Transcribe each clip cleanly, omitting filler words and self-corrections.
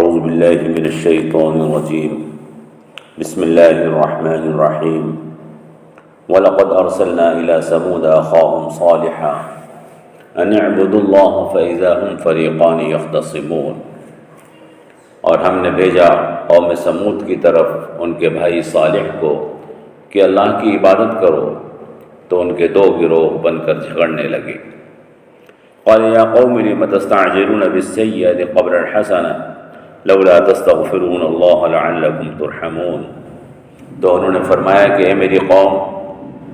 اعوذ باللہ من الشیطان الرجیم بسم اللہ الرحمن الرحیم وَلَقَدْ أَرْسَلْنَا إِلَى ثَمُودَ أَخَاهُمْ صَالِحًا أَنِ اعْبُدُوا اللَّهَ فَإِذَا هُمْ فَرِيقَانِ يَخْتَصِمُونَ، اور ہم نے بھیجا قوم سمود کی طرف ان کے بھائی صالح کو کہ اللہ کی عبادت کرو، تو ان کے دو گروہ بن کر جھگڑنے لگے۔ قال یا قوم لم تستعجلون بالسیئۃ قبل الحسنۃ لولا تستغفرون اللہ لعلکم ترحمون، تو انہوں نے فرمایا کہ اے میری قوم،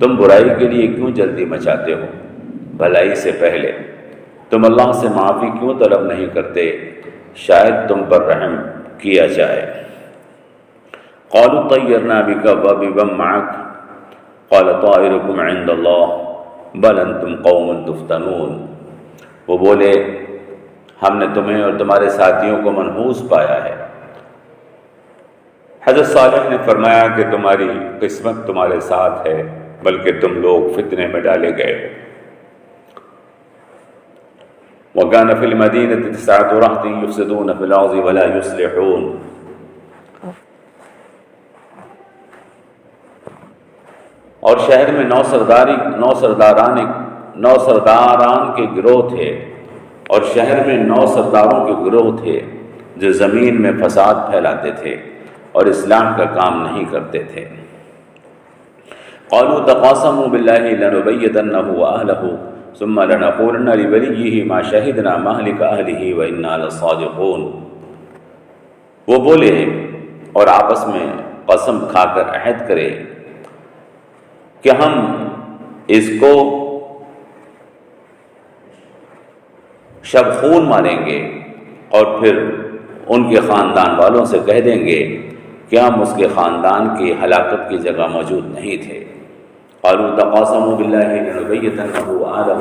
تم برائی کے لیے کیوں جلدی مچاتے ہو، بھلائی سے پہلے تم اللہ سے معافی کیوں طلب نہیں کرتے، شاید تم پر رحم کیا جائے۔ قالوا طیرنا بک وبمن معک قال طائرکم عند اللہ بل انتم قوم تفتنون، وہ بولے ہم نے تمہیں اور تمہارے ساتھیوں کو منحوس پایا ہے۔ حضرت صالح نے فرمایا کہ تمہاری قسمت تمہارے ساتھ ہے، بلکہ تم لوگ فتنے میں ڈالے گئے ہو۔ وَكَانَ فِي الْمَدِينَةِ تِسْعَةُ رَهْطٍ يُفْسِدُونَ فِي الْأَرْضِ وَلَا يُصْلِحُونَ، اور شہر میں نو سرداران کے گروہ تھے، اور شہر میں 9 سرداروں کے گروہ تھے جو زمین میں فساد پھیلاتے تھے اور اصلاح کا کام نہیں کرتے تھے۔ قالوا تقاسموا بالله لنبيتنه وأهله ثم لنقولن لوليه ما شهدنا مهلك أهله وإنا لصادقون، وہ بولے اور آپس میں قسم کھا کر عہد کرے کہ ہم اس کو شب خون ماریں گے، اور پھر ان کے خاندان والوں سے کہہ دیں گے کہ ہم اس کے خاندان کی ہلاکت کی جگہ موجود نہیں تھے۔ قالوا تقاسموا بالله لنبيتنه وأهله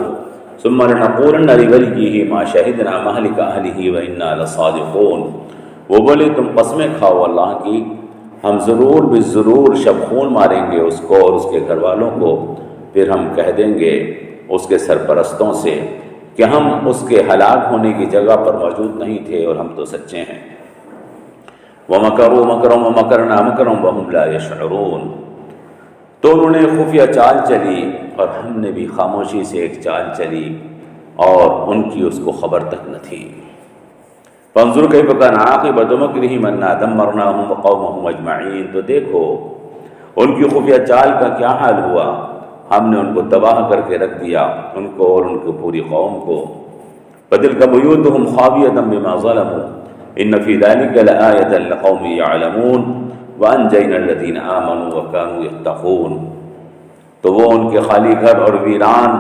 ثم لنقولن لوليه ما شهدنا مهلك أهله وإنا لصادقون، وہ بولے تم قسمیں کھاؤ اللہ کی، ہم ضرور بالضرور شب خون ماریں گے اس کو اور اس کے گھر والوں کو، پھر ہم کہہ دیں گے اس کے سرپرستوں سے کہ ہم اس کے ہلاک ہونے کی جگہ پر موجود نہیں تھے اور ہم تو سچے ہیں۔ وَمَكَرُوا مَكْرًا وَمَكَرْنَا مَكْرًا وَهُمْ لَا يَشْعُرُونَ، تو انہوں نے خفیہ چال چلی اور ہم نے بھی خاموشی سے ایک چال چلی اور ان کی اس کو خبر تک نہ تھی۔ فَانظُرْ كَيْفَ كَانَ عَاقِبَةُ مَكْرِهِمْ أَنَّا دَمَّرْنَاهُمْ وَقَوْمَهُمْ أَجْمَعِينَ، تو دیکھو ان کی خفیہ چال کا کیا حال ہوا، ہم نے ان کو تباہ کر کے رکھ دیا، ان کو اور ان کی پوری قوم کو۔ فَتِلْكَ بُيُوتُهُمْ خَاوِيَةً بِمَا ظَلَمُوا إِنَّ فِي ذَلِكَ لَآيَةً لِقَوْمٍ يَعْلَمُونَ وَأَنجَيْنَا الَّذِينَ آمَنُوا وَكَانُوا يَتَّقُونَ، تو وہ ان کے خالی گھر اور ویران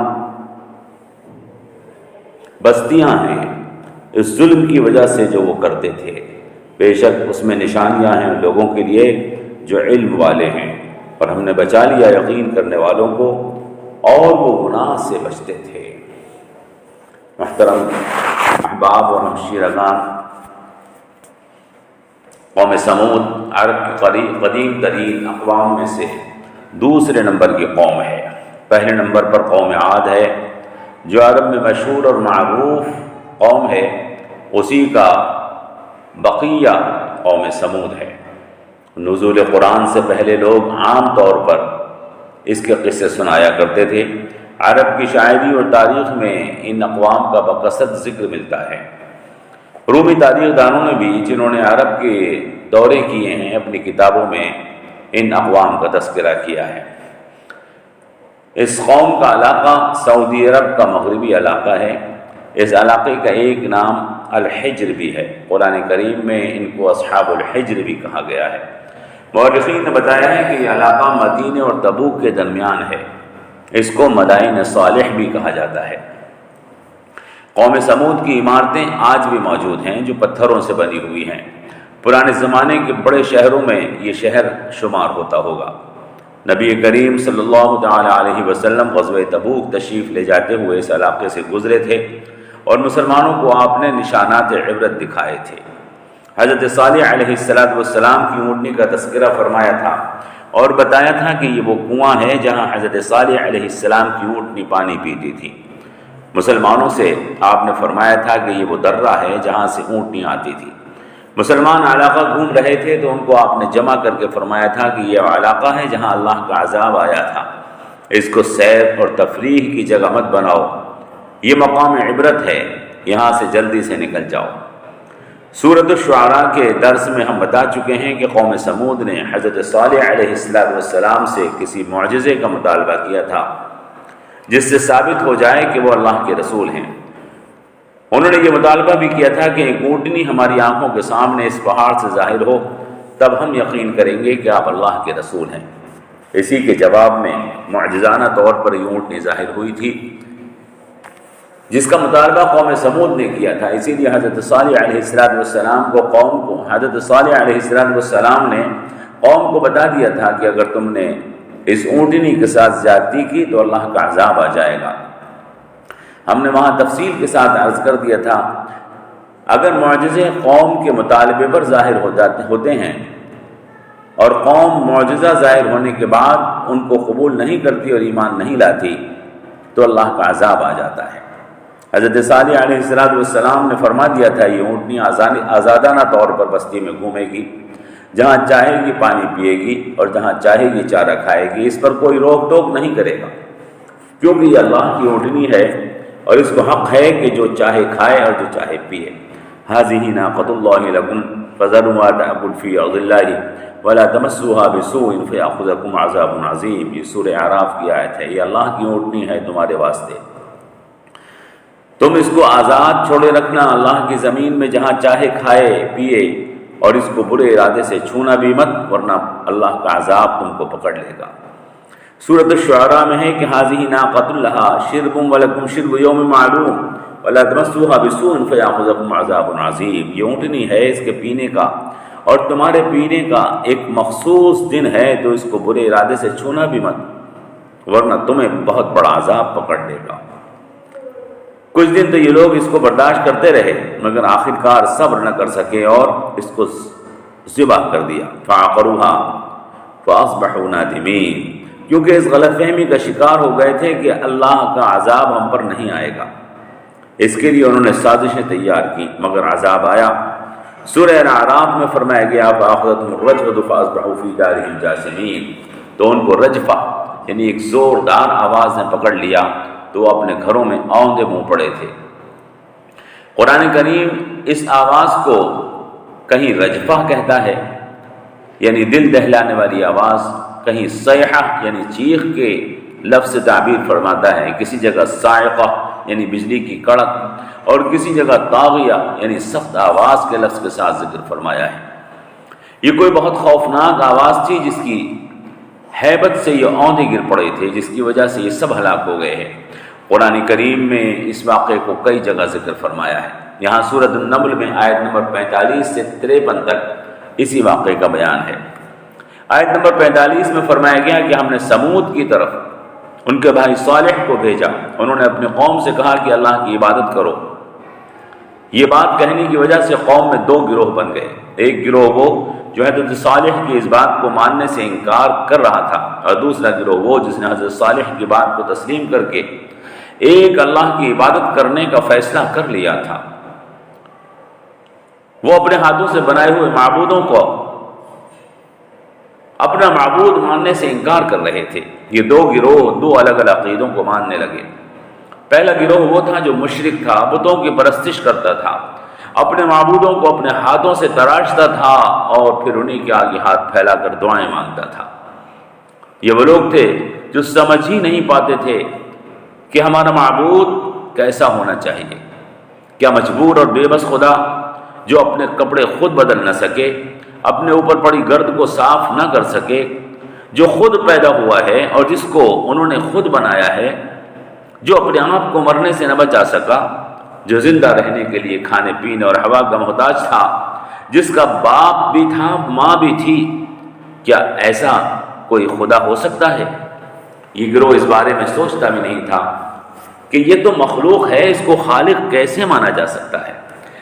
بستیاں ہیں اس ظلم کی وجہ سے جو وہ کرتے تھے، بے شک اس میں نشانیاں ہیں ان لوگوں کے لیے جو علم والے ہیں، اور ہم نے بچا لیا یقین کرنے والوں کو اور وہ گناہ سے بچتے تھے۔ محترم احباب اور ہمشیرگان، قوم سمود عرب کی قدیم ترین اقوام میں سے دوسرے نمبر کی قوم ہے۔ پہلے نمبر پر قوم عاد ہے جو عرب میں مشہور اور معروف قوم ہے، اسی کا بقیہ قوم سمود ہے۔ نزول قرآن سے پہلے لوگ عام طور پر اس کے قصے سنایا کرتے تھے۔ عرب کی شاعری اور تاریخ میں ان اقوام کا بکثرت ذکر ملتا ہے۔ رومی تاریخ دانوں نے بھی جنہوں نے عرب کے دورے کیے ہیں اپنی کتابوں میں ان اقوام کا تذکرہ کیا ہے۔ اس قوم کا علاقہ سعودی عرب کا مغربی علاقہ ہے۔ اس علاقے کا ایک نام الحجر بھی ہے، قرآن کریم میں ان کو اصحاب الحجر بھی کہا گیا ہے۔ مورخین نے بتایا ہے کہ یہ علاقہ مدینے اور تبوک کے درمیان ہے، اس کو مدائن صالح بھی کہا جاتا ہے۔ قوم سمود کی عمارتیں آج بھی موجود ہیں جو پتھروں سے بنی ہوئی ہیں۔ پرانے زمانے کے بڑے شہروں میں یہ شہر شمار ہوتا ہوگا۔ نبی کریم صلی اللہ تعالی علیہ وسلم غزوہ تبوک تشریف لے جاتے ہوئے اس علاقے سے گزرے تھے اور مسلمانوں کو آپ نے نشانات عبرت دکھائے تھے۔ حضرت صالح علیہ السلام کی اونٹنی کا تذکرہ فرمایا تھا اور بتایا تھا کہ یہ وہ کنواں ہے جہاں حضرت صالح علیہ السلام کی اونٹنی پانی پیتی تھی۔ مسلمانوں سے آپ نے فرمایا تھا کہ یہ وہ درہ ہے جہاں سے اونٹنی آتی تھی۔ مسلمان علاقہ گھوم رہے تھے تو ان کو آپ نے جمع کر کے فرمایا تھا کہ یہ علاقہ ہے جہاں اللہ کا عذاب آیا تھا، اس کو سیر اور تفریح کی جگہ مت بناؤ، یہ مقام عبرت ہے، یہاں سے جلدی سے نکل جاؤ۔ سورۃ الشعراء کے درس میں ہم بتا چکے ہیں کہ قوم سمود نے حضرت صالح علیہ السلام سے کسی معجزے کا مطالبہ کیا تھا جس سے ثابت ہو جائے کہ وہ اللہ کے رسول ہیں۔ انہوں نے یہ مطالبہ بھی کیا تھا کہ ایک اونٹنی ہماری آنکھوں کے سامنے اس پہاڑ سے ظاہر ہو، تب ہم یقین کریں گے کہ آپ اللہ کے رسول ہیں۔ اسی کے جواب میں معجزانہ طور پر یہ اونٹنی ظاہر ہوئی تھی جس کا مطالبہ قوم سمود نے کیا تھا۔ اسی لیے حضرت صالح علیہ السلام حضرت صالح علیہ السلام نے قوم کو بتا دیا تھا کہ اگر تم نے اس اونٹنی کے ساتھ زیادتی کی تو اللہ کا عذاب آ جائے گا۔ ہم نے وہاں تفصیل کے ساتھ عرض کر دیا تھا اگر معجزے قوم کے مطالبے پر ظاہر ہوتے ہیں اور قوم معجزہ ظاہر ہونے کے بعد ان کو قبول نہیں کرتی اور ایمان نہیں لاتی تو اللہ کا عذاب آ جاتا ہے۔ حضرت صالح علیہ السلام نے فرما دیا تھا یہ اونٹنی آزادانہ طور پر بستی میں گھومے گی، جہاں چاہے گی پانی پیے گی اور جہاں چاہے گی چارہ کھائے گی، اس پر کوئی روک ٹوک نہیں کرے گا، کیونکہ یہ اللہ کی اونٹنی ہے اور اس کو حق ہے کہ جو چاہے کھائے اور جو چاہے پیے۔ ھذہ ناقۃ اللہ لکم فذروها تأکل فی ارض اللہ ولا تمسوها بسوء فیأخذکم عذاب عظیم۔ یہ سورہ اعراف کی آیت ہے۔ یہ اللہ کی اونٹنی ہے تمہارے واسطے، تم اس کو آزاد چھوڑے رکھنا اللہ کی زمین میں، جہاں چاہے کھائے پیے، اور اس کو برے ارادے سے چھونا بھی مت، ورنہ اللہ کا عذاب تم کو پکڑ لے گا۔ سورۃ الشعراء میں ہے کہ ھذہ ناقۃ لھا شرب ولکم شرب یوم معلوم ولا تمسوها بسوء فیأخذکم عذاب عظیم۔ یہ اونٹنی ہے، اس کے پینے کا اور تمہارے پینے کا ایک مخصوص دن ہے، تو اس کو برے ارادے سے چھونا بھی مت، ورنہ تمہیں بہت بڑا عذاب پکڑ لے گا۔ کچھ دن تو یہ لوگ اس کو برداشت کرتے رہے، مگر آخرکار صبر نہ کر سکے اور اس کو ذبح کر دیا۔ فعقروها فاصبحوا نادمین، کیونکہ اس غلط فہمی کا شکار ہو گئے تھے کہ اللہ کا عذاب ہم پر نہیں آئے گا، اس کے لیے انہوں نے سازشیں تیار کی، مگر عذاب آیا۔ سورہ اعراف میں فرمایا گیا فأخذتهم الرجفة فأصبحوا في دارهم جاثمین، تو ان کو رجفہ یعنی ایک زوردار آواز نے پکڑ لیا تو وہ اپنے گھروں میں اوندے منہ پڑے تھے۔ قرآن کریم اس آواز کو کہیں رجفہ کہتا ہے یعنی دل دہلانے والی آواز، کہیں صیحہ یعنی چیخ کے لفظ سے تعبیر فرماتا ہے، کسی جگہ صاعقہ یعنی بجلی کی کڑک، اور کسی جگہ طاغیہ یعنی سخت آواز کے لفظ کے ساتھ ذکر فرمایا ہے۔ یہ کوئی بہت خوفناک آواز تھی جس کی ہیبت سے یہ اوندے گر پڑے تھے، جس کی وجہ سے یہ سب ہلاک ہو گئے ہیں۔ قرآن کریم میں اس واقعے کو کئی جگہ ذکر فرمایا ہے۔ یہاں سورۃ النمل میں آیت نمبر 45 سے 53 تک اسی واقعے کا بیان ہے۔ آیت نمبر 45 میں فرمایا گیا کہ ہم نے سمود کی طرف ان کے بھائی صالح کو بھیجا، انہوں نے اپنے قوم سے کہا کہ اللہ کی عبادت کرو۔ یہ بات کہنے کی وجہ سے قوم میں دو گروہ بن گئے، ایک گروہ وہ جو حضرت صالح کی اس بات کو ماننے سے انکار کر رہا تھا، اور دوسرا گروہ وہ جس نے حضرت صالح کی بات کو تسلیم کر کے ایک اللہ کی عبادت کرنے کا فیصلہ کر لیا تھا۔ وہ اپنے ہاتھوں سے بنائے ہوئے معبودوں کو اپنا معبود ماننے سے انکار کر رہے تھے۔ یہ دو گروہ دو الگ الگ عقیدوں کو ماننے لگے۔ پہلا گروہ وہ تھا جو مشرک تھا، بتوں کی پرستش کرتا تھا، اپنے معبودوں کو اپنے ہاتھوں سے تراشتا تھا اور پھر انہیں کے آگے ہاتھ پھیلا کر دعائیں مانگتا تھا۔ یہ وہ لوگ تھے جو سمجھ ہی نہیں پاتے تھے کہ ہمارا معبود کیسا ہونا چاہیے۔ کیا مجبور اور بے بس خدا جو اپنے کپڑے خود بدل نہ سکے، اپنے اوپر پڑی گرد کو صاف نہ کر سکے، جو خود پیدا ہوا ہے اور جس کو انہوں نے خود بنایا ہے، جو اپنے آپ کو مرنے سے نہ بچا سکا، جو زندہ رہنے کے لیے کھانے پینے اور ہوا کا محتاج تھا، جس کا باپ بھی تھا ماں بھی تھی، کیا ایسا کوئی خدا ہو سکتا ہے؟ یہ گروہ اس بارے میں سوچتا بھی نہیں تھا کہ یہ تو مخلوق ہے، اس کو خالق کیسے مانا جا سکتا ہے؟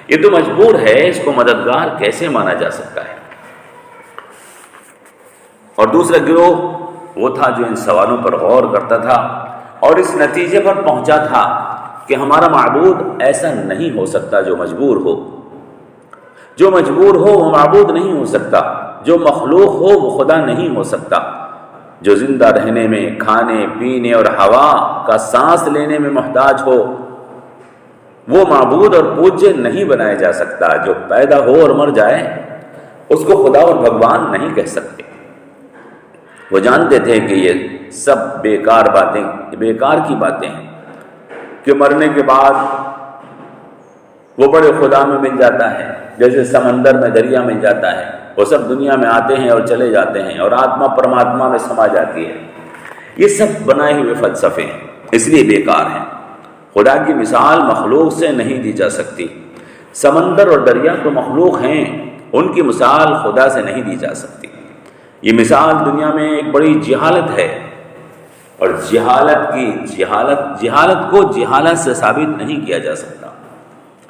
یہ تو مجبور ہے، اس کو مددگار کیسے مانا جا سکتا ہے؟ اور دوسرا گروہ وہ تھا جو ان سوالوں پر غور کرتا تھا اور اس نتیجے پر پہنچا تھا کہ ہمارا معبود ایسا نہیں ہو سکتا جو مجبور ہو، جو مجبور ہو وہ معبود نہیں ہو سکتا، جو مخلوق ہو وہ خدا نہیں ہو سکتا، جو زندہ رہنے میں، کھانے پینے اور ہوا کا سانس لینے میں محتاج ہو وہ معبود اور پوجیہ نہیں بنایا جا سکتا، جو پیدا ہو اور مر جائے اس کو خدا اور بھگوان نہیں کہہ سکتے۔ وہ جانتے تھے کہ یہ سب بیکار باتیں، بیکار کی باتیں ہیں، کہ مرنے کے بعد وہ بڑے خدا میں مل جاتا ہے، جیسے سمندر میں دریا مل جاتا ہے، وہ سب دنیا میں آتے ہیں اور چلے جاتے ہیں اور آتما پرماتما میں سما جاتی ہے۔ یہ سب بنائے ہوئے فلسفے ہیں، اس لیے بیکار ہیں۔ خدا کی مثال مخلوق سے نہیں دی جا سکتی۔ سمندر اور دریا تو مخلوق ہیں، ان کی مثال خدا سے نہیں دی جا سکتی۔ یہ مثال دنیا میں ایک بڑی جہالت ہے، اور جہالت کو جہالت سے ثابت نہیں کیا جا سکتا۔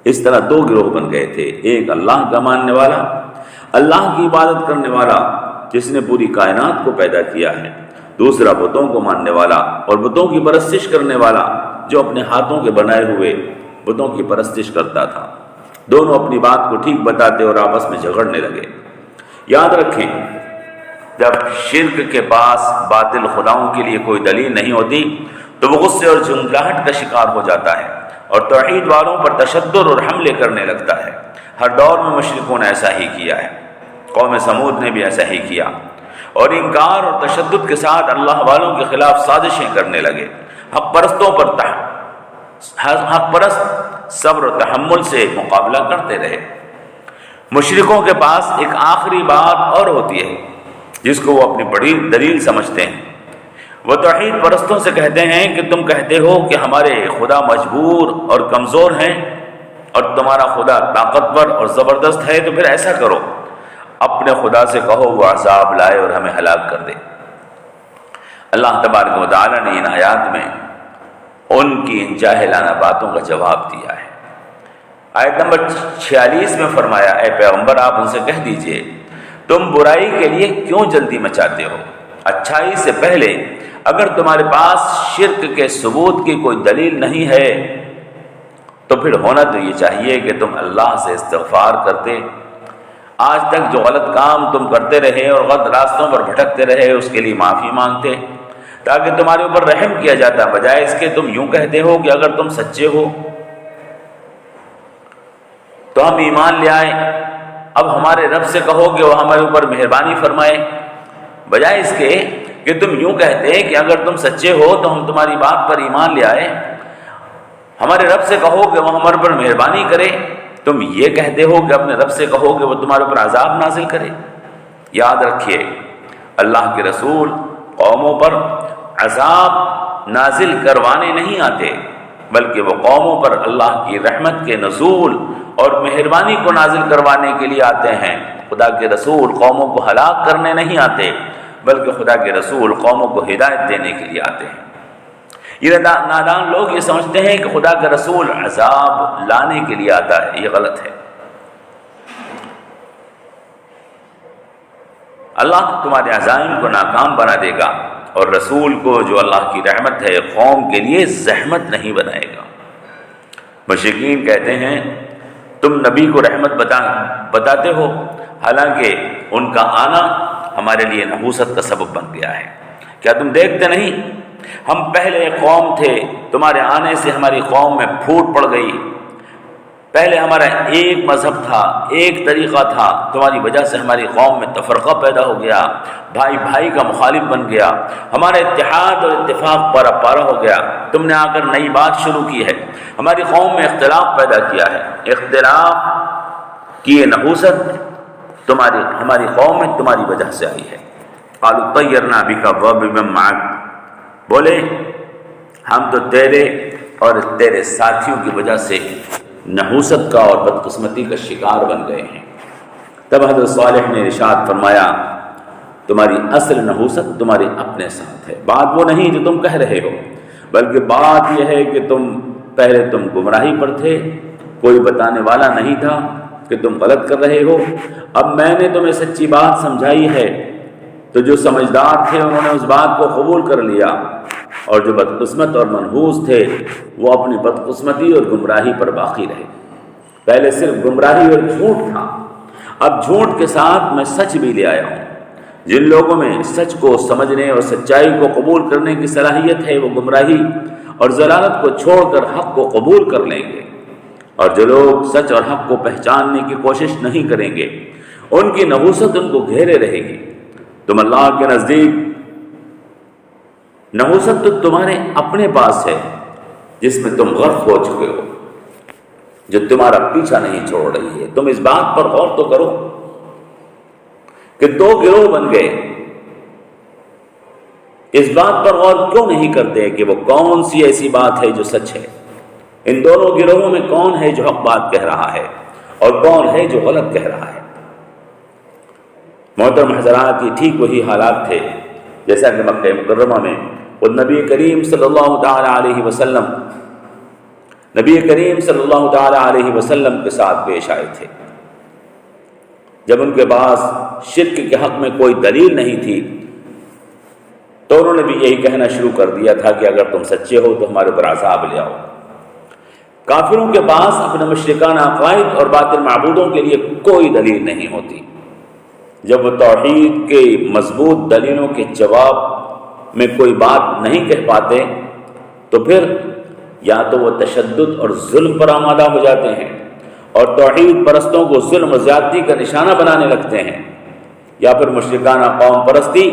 اس طرح دو گروہ بن گئے تھے، ایک اللہ کا ماننے والا، اللہ کی عبادت کرنے والا جس نے پوری کائنات کو پیدا کیا ہے، دوسرا بتوں کو ماننے والا اور بتوں کی پرستش کرنے والا جو اپنے ہاتھوں کے بنائے ہوئے بتوں کی پرستش کرتا تھا۔ دونوں اپنی بات کو ٹھیک بتاتے اور آپس میں جھگڑنے لگے۔ یاد رکھیں، جب شرک کے پاس باطل خداؤں کے لیے کوئی دلیل نہیں ہوتی تو وہ غصے اور جھنجھلاہٹ کا شکار ہو جاتا ہے اور توحید والوں پر تشدد اور حملے کرنے لگتا ہے۔ ہر دور میں مشرکوں نے ایسا ہی کیا ہے، قوم سمود نے بھی ایسا ہی کیا، اور انکار اور تشدد کے ساتھ اللہ والوں کے خلاف سازشیں کرنے لگے۔ حق پرست صبر و تحمل سے مقابلہ کرتے رہے۔ مشرکوں کے پاس ایک آخری بات اور ہوتی ہے جس کو وہ اپنی بڑی دلیل سمجھتے ہیں۔ وہ توحید پرستوں سے کہتے ہیں کہ تم کہتے ہو کہ ہمارے خدا مجبور اور کمزور ہیں اور تمہارا خدا طاقتور اور زبردست ہے، تو پھر ایسا کرو، اپنے خدا سے کہو وہ عذاب لائے اور ہمیں ہلاک کر دے۔ اللہ تبارک و تعالی نے ان آیات میں ان کی ان جاہلانہ باتوں کا جواب دیا ہے۔ آیت نمبر 46 میں فرمایا، اے پیغمبر آپ ان سے کہہ دیجئے تم برائی کے لیے کیوں جلدی مچاتے ہو؟ اچھائی سے پہلے اگر تمہارے پاس شرک کے ثبوت کی کوئی دلیل نہیں ہے تو پھر ہونا تو یہ چاہیے کہ تم اللہ سے استغفار کرتے، آج تک جو غلط کام تم کرتے رہے اور غلط راستوں پر بھٹکتے رہے اس کے لیے معافی مانگتے تاکہ تمہارے اوپر رحم کیا جاتا، بجائے اس کے تم یوں کہتے ہو کہ اگر تم سچے ہو تو ہم ایمان لے آئیں، اب ہمارے رب سے کہو کہ وہ ہمارے اوپر مہربانی فرمائے، بجائے اس کے کہ تم یوں کہتے کہ اگر تم سچے ہو تو ہم تمہاری بات پر ایمان لے آئے، ہمارے رب سے کہو کہ وہ ہمارے پر مہربانی کرے، تم یہ کہتے ہو کہ اپنے رب سے کہو کہ وہ تمہارے اوپر عذاب نازل کرے۔ یاد رکھیے، اللہ کے رسول قوموں پر عذاب نازل کروانے نہیں آتے، بلکہ وہ قوموں پر اللہ کی رحمت کے نزول اور مہربانی کو نازل کروانے کے لیے آتے ہیں۔ خدا کے رسول قوموں کو ہلاک کرنے نہیں آتے، بلکہ خدا کے رسول قوموں کو ہدایت دینے کے لیے آتے ہیں۔ یہ نادان لوگ یہ سمجھتے ہیں کہ خدا کا رسول عذاب لانے کے لیے آتا ہے، یہ غلط ہے۔ اللہ تمہارے عزائم کو ناکام بنا دے گا اور رسول کو جو اللہ کی رحمت ہے قوم کے لیے زحمت نہیں بنائے گا۔ مشرکین کہتے ہیں تم نبی کو رحمت بتاتے ہو، حالانکہ ان کا آنا ہمارے لیے نحوست کا سبب بن گیا ہے۔ کیا تم دیکھتے نہیں ہم پہلے ایک قوم تھے، تمہارے آنے سے ہماری قوم میں پھوٹ پڑ گئی، پہلے ہمارا ایک مذہب تھا، ایک طریقہ تھا، تمہاری وجہ سے ہماری قوم میں تفرقہ پیدا ہو گیا، بھائی بھائی کا مخالف بن گیا، ہمارا اتحاد اور اتفاق پارا پارا ہو گیا، تم نے آ کر نئی بات شروع کی ہے، ہماری قوم میں اختلاف پیدا کیا ہے، اختلاف کی یہ نحوست ہماری قوم میں تمہاری وجہ سے آئی ہے۔ قالوا طیرنا بک وبمن معک، بولے ہم تو تیرے اور تیرے ساتھیوں کی وجہ سے نحوست کا اور بدقسمتی کا شکار بن گئے ہیں۔ تب حضرت صالح نے ارشاد فرمایا تمہاری اصل نحوست تمہارے اپنے ساتھ ہے، بات وہ نہیں جو تم کہہ رہے ہو، بلکہ بات یہ ہے کہ پہلے تم گمراہی پر تھے، کوئی بتانے والا نہیں تھا کہ تم غلط کر رہے ہو، اب میں نے تمہیں سچی بات سمجھائی ہے تو جو سمجھدار تھے انہوں نے اس بات کو قبول کر لیا، اور جو بدقسمت اور منحوس تھے وہ اپنی بدقسمتی اور گمراہی پر باقی رہے۔ پہلے صرف گمراہی اور جھوٹ تھا، اب جھوٹ کے ساتھ میں سچ بھی لے آیا ہوں۔ جن لوگوں میں سچ کو سمجھنے اور سچائی کو قبول کرنے کی صلاحیت ہے وہ گمراہی اور ضلالت کو چھوڑ کر حق کو قبول کر لیں گے، اور جو لوگ سچ اور حق کو پہچاننے کی کوشش نہیں کریں گے ان کی نحوست ان کو گھیرے رہے گی۔ تم اللہ کے نزدیک نحوست تو تمہارے اپنے پاس ہے جس میں تم غرق ہو چکے ہو، جو تمہارا پیچھا نہیں چھوڑ رہی ہے۔ تم اس بات پر غور تو کرو کہ دو گروہ بن گئے، اس بات پر غور کیوں نہیں کرتے کہ وہ کون سی ایسی بات ہے جو سچ ہے؟ ان دونوں گروہوں میں کون ہے جو حق بات کہہ رہا ہے اور کون ہے جو غلط کہہ رہا ہے؟ محترم حضرات، یہ ٹھیک وہی حالات تھے جیسا کہ مکہ مکرمہ میں خود نبی کریم صلی اللہ تعالی علیہ وسلم کے ساتھ پیش آئے تھے۔ جب ان کے پاس شرک کے حق میں کوئی دلیل نہیں تھی تو انہوں نے بھی یہی کہنا شروع کر دیا تھا کہ اگر تم سچے ہو تو ہمارے اوپر عذاب لے آؤ۔ کافروں کے پاس اپنے مشرکانہ عقائد اور باطل معبودوں کے لیے کوئی دلیل نہیں ہوتی۔ جب وہ توحید کے مضبوط دلیلوں کے جواب میں کوئی بات نہیں کہہ پاتے تو پھر یا تو وہ تشدد اور ظلم پر آمادہ ہو جاتے ہیں اور توحید پرستوں کو ظلم و زیادتی کا نشانہ بنانے لگتے ہیں، یا پھر مشرکانہ قوم پرستی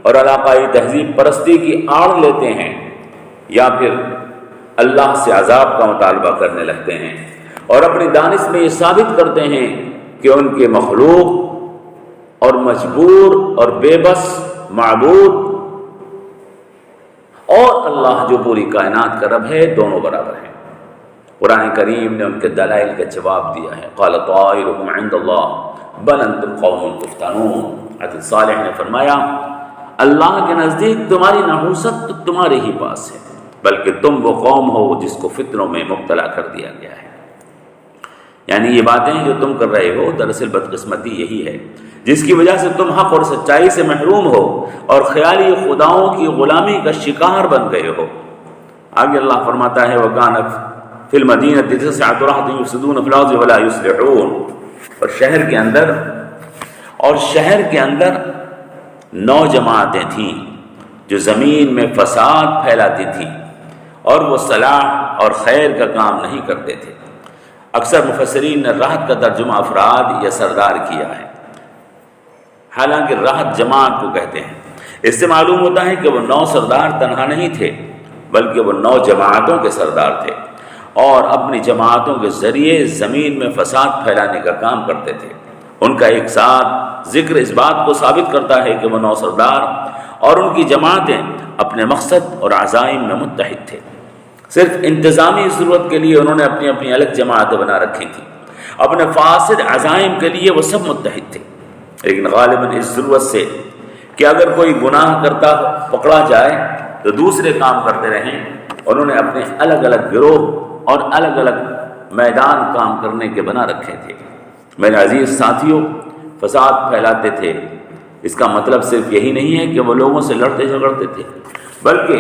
اور علاقائی تہذیب پرستی کی آڑ لیتے ہیں، یا پھر اللہ سے عذاب کا مطالبہ کرنے لگتے ہیں اور اپنی دانش میں یہ ثابت کرتے ہیں کہ ان کے مخلوق اور مجبور اور بے بس معبود اور اللہ جو پوری کائنات کا رب ہے دونوں برابر ہیں۔ قرآن کریم نے ان کے دلائل کا جواب دیا ہے۔ قال طائرکم عند اللہ بل انتم قوم تفتنون۔ حضرت صالح نے فرمایا اللہ کے نزدیک تمہاری نحوست تو تمہارے ہی پاس ہے، بلکہ تم وہ قوم ہو جس کو فتنوں میں مبتلا کر دیا گیا ہے۔ یعنی یہ باتیں جو تم کر رہے ہو دراصل بدقسمتی یہی ہے جس کی وجہ سے تم حق اور سچائی سے محروم ہو اور خیالی خداؤں کی غلامی کا شکار بن گئے ہو۔ آگے اللہ فرماتا ہے وَكَانَ فِي الْمَدِينَةِ تِسْعَةُ رَهْطٍ يُفْسِدُونَ فِي الْأَرْضِ وَلَا يُصْلِحُونَ۔ اور شہر کے اندر 9 جماعتیں تھیں جو زمین میں فساد پھیلاتی تھیں اور وہ صلاح اور خیر کا کام نہیں کرتے تھے۔ اکثر مفسرین نے راحت کا ترجمہ افراد یا سردار کیا ہے، حالانکہ راحت جماعت کو کہتے ہیں۔ اس سے معلوم ہوتا ہے کہ وہ 9 سردار تنہا نہیں تھے بلکہ وہ 9 جماعتوں کے سردار تھے اور اپنی جماعتوں کے ذریعے زمین میں فساد پھیلانے کا کام کرتے تھے۔ ان کا ایک ساتھ ذکر اس بات کو ثابت کرتا ہے کہ وہ 9 سردار اور ان کی جماعتیں اپنے مقصد اور عزائم میں متحد تھے۔ صرف انتظامی ضرورت کے لیے انہوں نے اپنی اپنی الگ جماعتیں بنا رکھی تھیں، اپنے فاسد عزائم کے لیے وہ سب متحد تھے، لیکن غالباً اس ضرورت سے کہ اگر کوئی گناہ کرتا پکڑا جائے تو دوسرے کام کرتے رہیں، انہوں نے اپنے الگ الگ گروہ اور الگ الگ میدان کام کرنے کے بنا رکھے تھے۔ میرے عزیز ساتھیوں، فساد پھیلاتے تھے اس کا مطلب صرف یہی نہیں ہے کہ وہ لوگوں سے لڑتے جھگڑتے تھے، بلکہ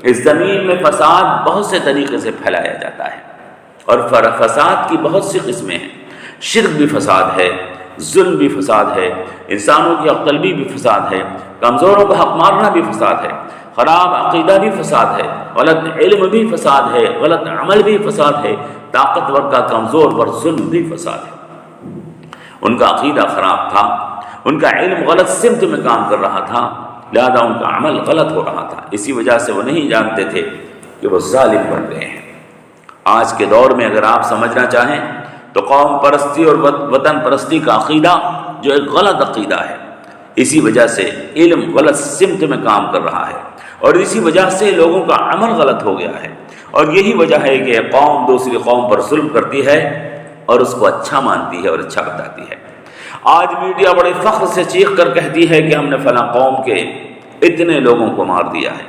اس زمین میں فساد بہت سے طریقے سے پھیلایا جاتا ہے اور فساد کی بہت سی قسمیں ہیں۔ شرک بھی فساد ہے، ظلم بھی فساد ہے، انسانوں کی حق طلبی بھی فساد ہے، کمزوروں کا حق مارنا بھی فساد ہے، خراب عقیدہ بھی فساد ہے، غلط علم بھی فساد ہے، غلط عمل بھی فساد ہے، طاقتور کا کمزور پر ظلم بھی فساد ہے۔ ان کا عقیدہ خراب تھا، ان کا علم غلط سمت میں کام کر رہا تھا، لہذا ان کا عمل غلط ہو رہا تھا، اسی وجہ سے وہ نہیں جانتے تھے کہ وہ ظالم بن گئے ہیں۔ آج کے دور میں اگر آپ سمجھنا چاہیں تو قوم پرستی اور وطن پرستی کا عقیدہ جو ایک غلط عقیدہ ہے، اسی وجہ سے علم غلط سمت میں کام کر رہا ہے اور اسی وجہ سے لوگوں کا عمل غلط ہو گیا ہے، اور یہی وجہ ہے کہ قوم دوسری قوم پر ظلم کرتی ہے اور اس کو اچھا مانتی ہے اور اچھا بتاتی ہے۔ آج میڈیا بڑے فخر سے چیخ کر کہتی ہے کہ ہم نے فلاں قوم کے اتنے لوگوں کو مار دیا ہے،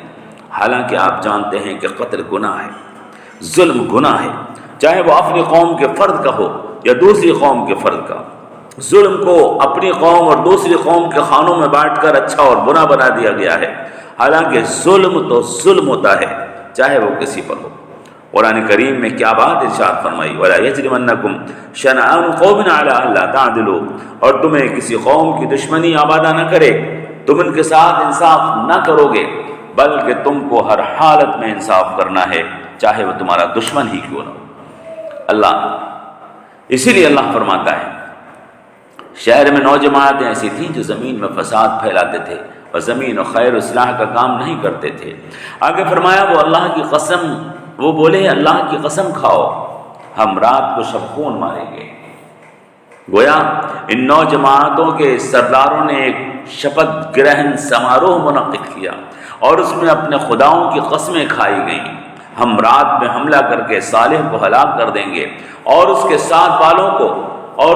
حالانکہ آپ جانتے ہیں کہ قتل گناہ ہے، ظلم گناہ ہے، چاہے وہ اپنی قوم کے فرد کا ہو یا دوسری قوم کے فرد کا۔ ظلم کو اپنی قوم اور دوسری قوم کے خانوں میں بانٹ کر اچھا اور برا بنا دیا گیا ہے، حالانکہ ظلم تو ظلم ہوتا ہے چاہے وہ کسی پر ہو۔ قرآن کریم میں کیا بات ارشاد فرمائی، وَلَا يَجْرِمَنَّكُمْ شَنَآنُ قَوْمٍ عَلَىٰ أَلَّا تَعْدِلُوا، اور تمہیں کسی قوم کی دشمنی آبادہ نہ کرے، تم ان کے ساتھ انصاف نہ کرو گے، بلکہ تم کو ہر حالت میں انصاف کرنا ہے، چاہے وہ تمہارا دشمن ہی کیوں نہ ہو۔ اللہ، اسی لیے اللہ فرماتا ہے شہر میں 9 جماعتیں ایسی تھیں جو زمین میں فساد پھیلاتے تھے اور زمین و خیر و اصلاح کا کام نہیں کرتے تھے۔ آگے فرمایا وہ اللہ کی قسم، وہ بولے اللہ کی قسم کھاؤ ہم رات کو شب خون ماریں گے۔ گویا ان 9 جماعتوں کے سرداروں نے ایک شپت گرہن سماروہ منعقد کیا اور اس میں اپنے خداؤں کی قسمیں کھائی گئیں، ہم رات میں حملہ کر کے صالح کو ہلاک کر دیں گے اور اس کے ساتھ والوں کو اور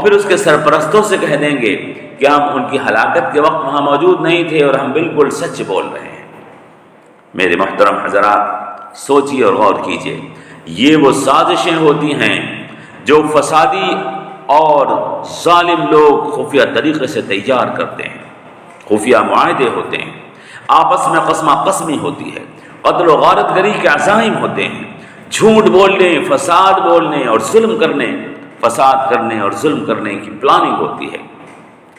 پھر اس کے سرپرستوں سے کہہ دیں گے کہ ہم ان کی ہلاکت کے وقت وہاں موجود نہیں تھے اور ہم بالکل سچ بول رہے ہیں۔ میرے محترم حضرات، سوچیے اور غور کیجیے، یہ وہ سازشیں ہوتی ہیں جو فسادی اور ظالم لوگ خفیہ طریقے سے تیار کرتے ہیں۔ خفیہ معاہدے ہوتے ہیں، آپس میں قسمہ قسمی ہوتی ہے، قتل و غارت گری کے عزائم ہوتے ہیں، جھوٹ بولنے، فساد بولنے اور ظلم کرنے، فساد کرنے اور ظلم کرنے کی پلاننگ ہوتی ہے۔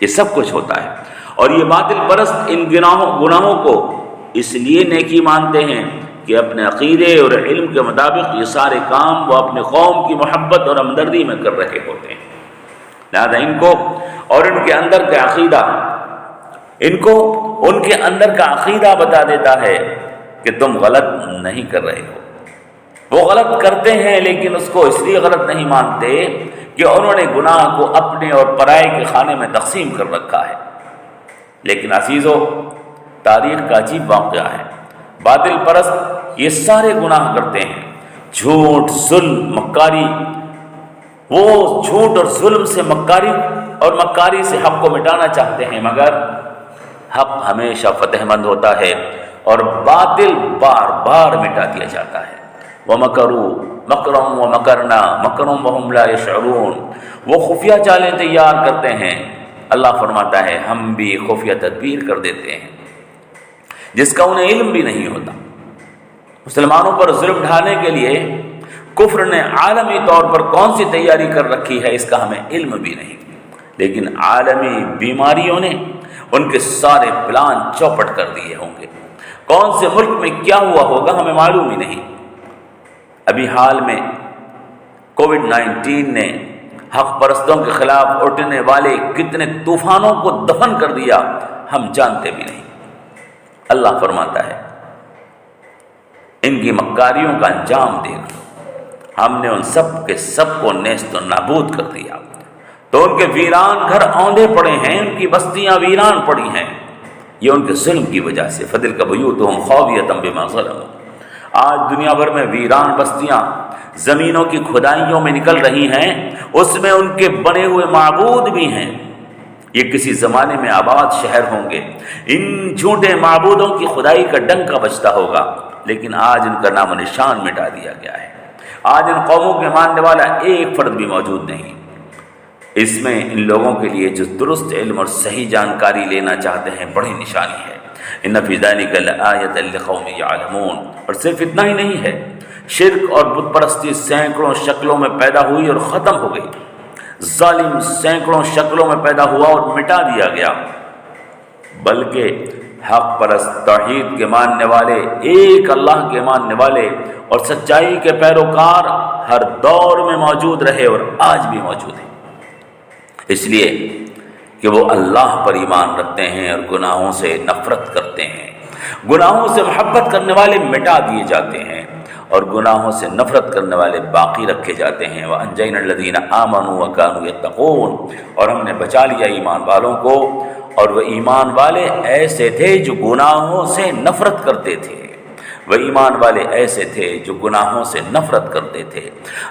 یہ سب کچھ ہوتا ہے، اور یہ باطل پرست ان گناہوں کو اس لیے نیکی مانتے ہیں کہ اپنے عقیدے اور علم کے مطابق یہ سارے کام وہ اپنے قوم کی محبت اور ہمدردی میں کر رہے ہوتے ہیں۔ لہذا ان کو اور ان کے اندر کا عقیدہ، ان کے اندر کا عقیدہ بتا دیتا ہے کہ تم غلط نہیں کر رہے ہو۔ وہ غلط کرتے ہیں لیکن اس کو اس لیے غلط نہیں مانتے کہ انہوں نے گناہ کو اپنے اور پرائے کے کھانے میں تقسیم کر رکھا ہے۔ لیکن عزیزو، تاریخ کا عجیب واقعہ ہے، باطل پرست یہ سارے گناہ کرتے ہیں، جھوٹ، ظلم، مکاری۔ وہ جھوٹ اور ظلم سے مکاری سے حق کو مٹانا چاہتے ہیں، مگر حق ہمیشہ فتح مند ہوتا ہے اور باطل بار بار مٹا دیا جاتا ہے۔ وَمَكَرُوا مَكْرًا وَمَكَرْنَا مَكْرًا وَهُمْ لَا يَشْعُرُونَ، وہ خفیہ چالیں تیار کرتے ہیں، اللہ فرماتا ہے ہم بھی خفیہ تدبیر کر دیتے ہیں، جس کا انہیں علم بھی نہیں ہوتا۔ مسلمانوں پر ظلم ڈھانے کے لیے کفر نے عالمی طور پر کون سی تیاری کر رکھی ہے اس کا ہمیں علم بھی نہیں، لیکن عالمی بیماریوں نے ان کے سارے پلان چوپٹ کر دیے ہوں گے۔ کون سے ملک میں کیا ہوا ہوگا ہمیں معلوم ہی نہیں۔ ابھی حال میں کووڈ-19 نے حق پرستوں کے خلاف اٹھنے والے کتنے طوفانوں کو دفن کر دیا ہم جانتے بھی نہیں۔ اللہ فرماتا ہے ان کی مکاریوں کا انجام دیکھ لو، ہم نے ان سب کے سب کو نیست و نابود کر دیا، تو ان کے ویران گھر اوندے پڑے ہیں، ان کی بستیاں ویران پڑی ہیں، یہ ان کے ظلم کی وجہ سے۔ فَتِلْكَ بُيُوتُهُمْ خَاوِيَةً بِمَا ظَلَمُوا، آج دنیا بھر میں ویران بستیاں زمینوں کی کھدائیوں میں نکل رہی ہیں، اس میں ان کے بنے ہوئے معبود بھی ہیں۔ یہ کسی زمانے میں آباد شہر ہوں گے، ان جھوٹے معبودوں کی خدائی کا ڈنکا بجتا ہوگا، لیکن آج ان کا نام و نشان مٹا دیا گیا ہے۔ آج ان قوموں کے ماننے والا ایک فرد بھی موجود نہیں۔ اس میں ان لوگوں کے لیے جو درست علم اور صحیح جانکاری لینا چاہتے ہیں بڑی نشانی ہے۔ ان فی ذلک لآیۃ لقوم یعلمون، اور صرف اتنا ہی نہیں ہے، شرک اور بت پرستی سینکڑوں شکلوں میں پیدا ہوئی اور ختم ہو گئی، ظالم سینکڑوں شکلوں میں پیدا ہوا اور مٹا دیا گیا، بلکہ حق پرست توحید کے ماننے والے، ایک اللہ کے ماننے والے اور سچائی کے پیروکار ہر دور میں موجود رہے اور آج بھی موجود ہیں، اس لیے کہ وہ اللہ پر ایمان رکھتے ہیں اور گناہوں سے نفرت کرتے ہیں۔ گناہوں سے محبت کرنے والے مٹا دیے جاتے ہیں اور گناہوں سے نفرت کرنے والے باقی رکھے جاتے ہیں۔ وَأَنجَيْنَا الَّذِينَ آمَنُوا وَكَانُوا يَتَّقُونَ، اور ہم نے بچا لیا ایمان والوں کو، اور وہ ایمان والے ایسے تھے جو گناہوں سے نفرت کرتے تھے، وہ ایمان والے ایسے تھے جو گناہوں سے نفرت کرتے تھے۔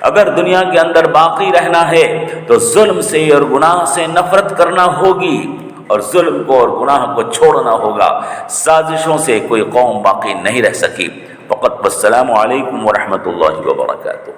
اگر دنیا کے اندر باقی رہنا ہے تو ظلم سے اور گناہ سے نفرت کرنا ہوگی، اور ظلم کو اور گناہ کو چھوڑنا ہوگا۔ سازشوں سے کوئی قوم باقی نہیں رہ سکی۔ فقط والسلام علیکم ورحمۃ اللہ وبرکاتہ۔